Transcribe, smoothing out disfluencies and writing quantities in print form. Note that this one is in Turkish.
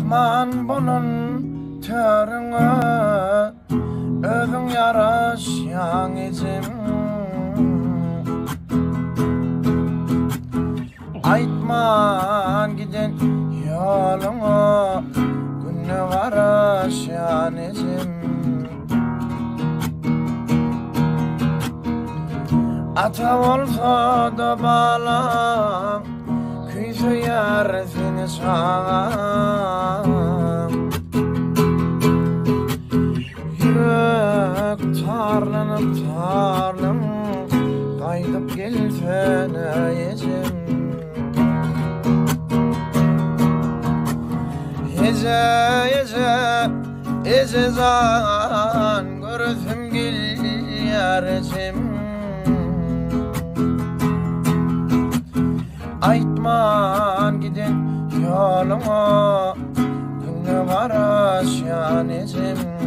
Aytman bunun törüňe özüň ýaraşýan ejim. Aytman giden ýoluňa günne garaşýan ejim. Ata bolsa da balam küýse ýar seni saňa. Yürek tarlanıp gaýdyp gelsene ejim. Eze zan görüsüm gelýär ejim. Aytman giden ýoluňa günne garaşýan ejim.